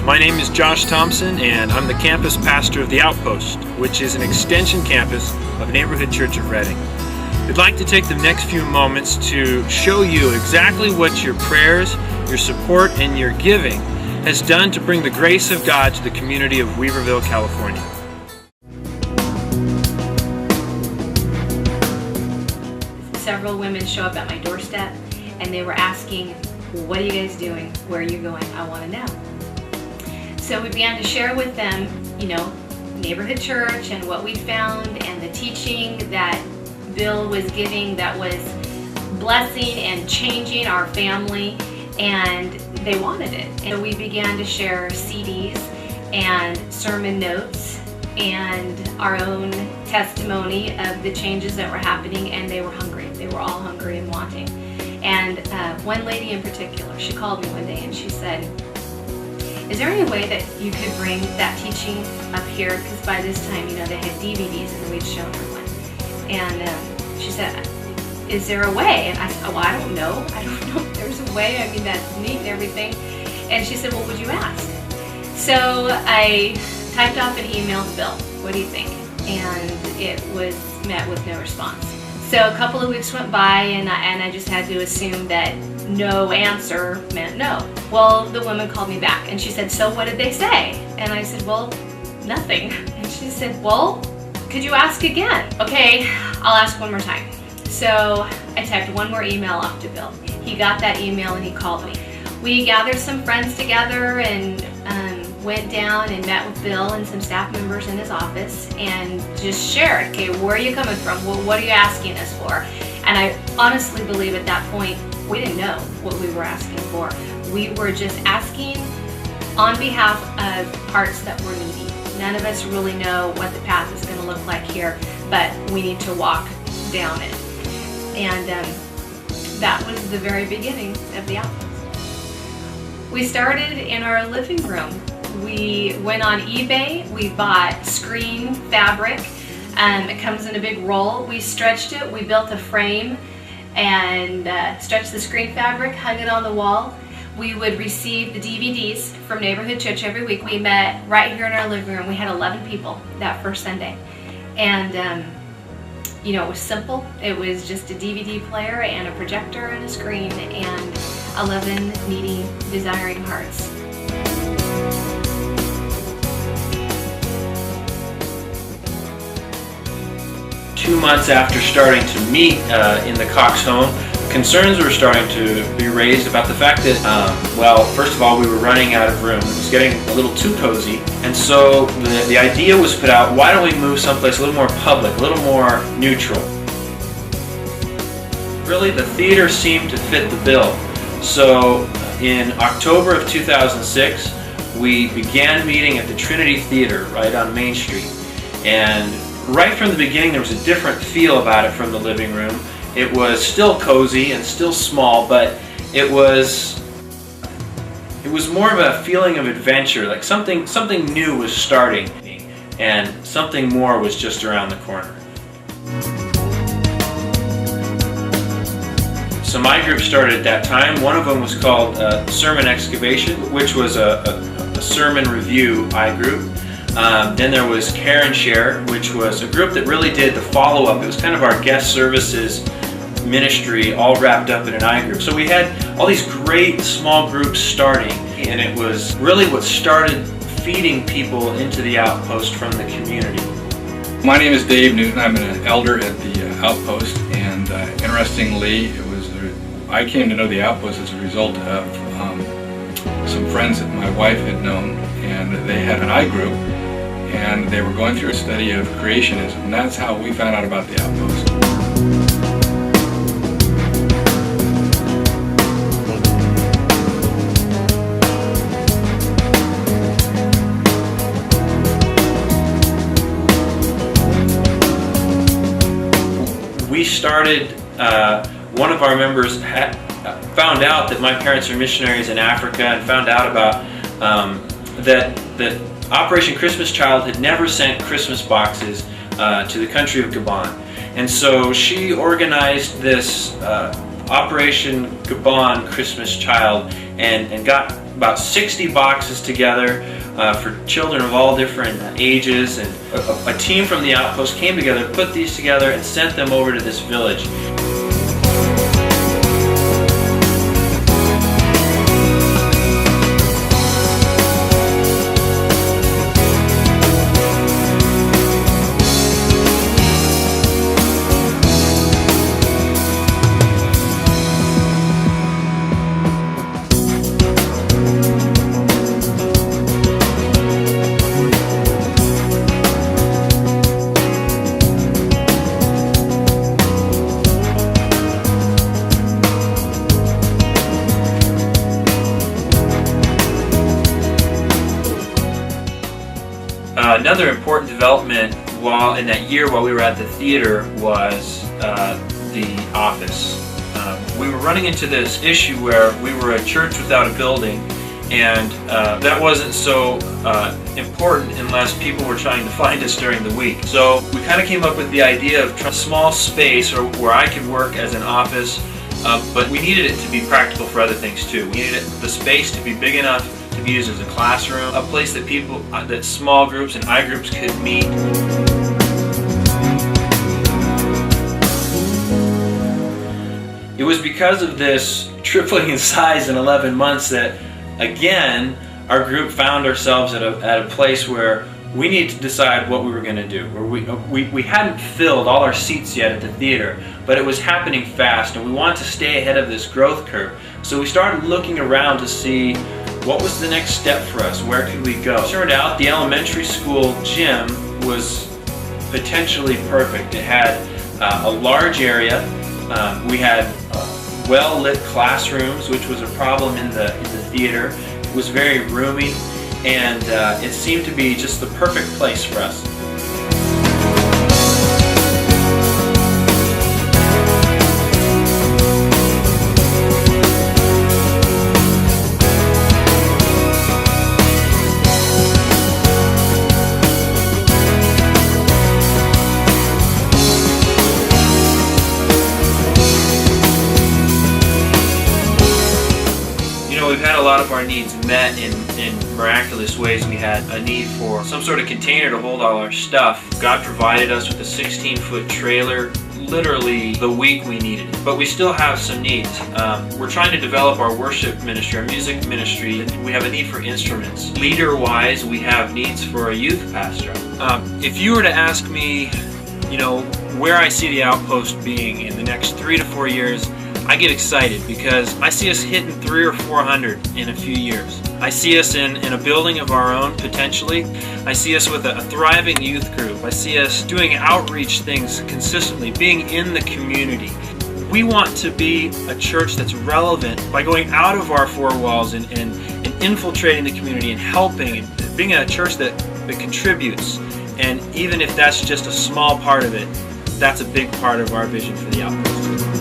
My name is Josh Thompson, and I'm the campus pastor of the Outpost, which is an extension campus of Neighborhood Church of Redding. I'd like to take the next few moments to show you exactly what your prayers, your support, and your giving has done to bring the grace of God to the community of Weaverville, California. Several women show up at my doorstep and they were asking, what are you guys doing? Where are you going? I want to know. So we began to share with them, neighborhood church and what we found and the teaching that Bill was giving that was blessing and changing our family, and they wanted it. And we began to share CDs and sermon notes and our own testimony of the changes that were happening, and they were hungry. They were all hungry and wanting. And one lady in particular, she called me one day and she said, is there any way that you could bring that teaching up here? Because by this time, they had DVDs and we'd shown her one. And she said, is there a way? And I said, well, I don't know if there's a way. That's neat and everything. And she said, well, would you ask? So I typed off an email to Bill. What do you think? And it was met with no response. So a couple of weeks went by, and I just had to assume that no answer meant no. Well, the woman called me back and she said, so what did they say? And I said, well, nothing. And she said, well, could you ask again? Okay, I'll ask one more time. So I typed one more email off to Bill. He got that email and he called me. We gathered some friends together and went down and met with Bill and some staff members in his office and just shared, okay, where are you coming from? Well, what are you asking us for? And I honestly believe at that point, we didn't know what we were asking for. We were just asking on behalf of hearts that were needy. None of us really know what the path is going to look like here, but we need to walk down it. And that was the very beginning of the Outpost. We started in our living room. We went on eBay, we bought screen fabric. It comes in a big roll. We stretched it, we built a frame and stretched the screen fabric, hung it on the wall. We would receive the DVDs from Neighborhood Church every week. We met right here in our living room. We had 11 people that first Sunday. And it was simple. It was just a DVD player and a projector and a screen and 11 needy, desiring hearts. Two months after starting to meet in the Cox home, concerns were starting to be raised about the fact that, first of all, we were running out of room. It was getting a little too cozy. And so the idea was put out, why don't we move someplace a little more public, a little more neutral? Really, the theater seemed to fit the bill. So in October of 2006, we began meeting at the Trinity Theater right on Main Street. And right from the beginning, there was a different feel about it from the living room. It was still cozy and still small, but it was more of a feeling of adventure, like something new was starting, and something more was just around the corner. So my group started at that time. One of them was called Sermon Excavation, which was a sermon review group. Then there was Care and Share, which was a group that really did the follow-up. It was kind of our guest services ministry all wrapped up in an I-group. So we had all these great small groups starting, and it was really what started feeding people into the Outpost from the community. My name is Dave Newton. I'm an elder at the Outpost, and interestingly, I came to know the Outpost as a result of some friends that my wife had known, and they had an I-group, and they were going through a study of creationism, and that's how we found out about the Outpost. We started, one of our members found out that my parents are missionaries in Africa, and found out about that Operation Christmas Child had never sent Christmas boxes to the country of Gabon. And so she organized this Operation Gabon Christmas Child and got about 60 boxes together for children of all different ages, and a team from the Outpost came together, put these together, and sent them over to this village. Another important development while we were at the theater was the office. We were running into this issue where we were a church without a building, and that wasn't so important unless people were trying to find us during the week. So we kind of came up with the idea of a small space where I could work as an office, but we needed it to be practical for other things too. We needed the space to be big enough to be used as a classroom, a place that small groups and I groups could meet. It was because of this tripling in size in 11 months that, again, our group found ourselves at a place where we needed to decide what we were going to do. We hadn't filled all our seats yet at the theater, but it was happening fast, and we wanted to stay ahead of this growth curve. So we started looking around to see what was the next step for us? Where could we go? It turned out the elementary school gym was potentially perfect. It had a large area. We had well-lit classrooms, which was a problem in the theater. It was very roomy, and it seemed to be just the perfect place for us. We've had a lot of our needs met in miraculous ways. We had a need for some sort of container to hold all our stuff. God provided us with a 16-foot trailer literally the week we needed it. But we still have some needs. We're trying to develop our worship ministry, our music ministry. We have a need for instruments. Leader-wise, we have needs for a youth pastor. If you were to ask me, where I see the Outpost being in the next 3 to 4 years, I get excited because I see us hitting 300 or 400 in a few years. I see us in a building of our own, potentially. I see us with a thriving youth group. I see us doing outreach things consistently, being in the community. We want to be a church that's relevant by going out of our four walls and infiltrating the community and helping, and being a church that contributes. And even if that's just a small part of it, that's a big part of our vision for the Outpost.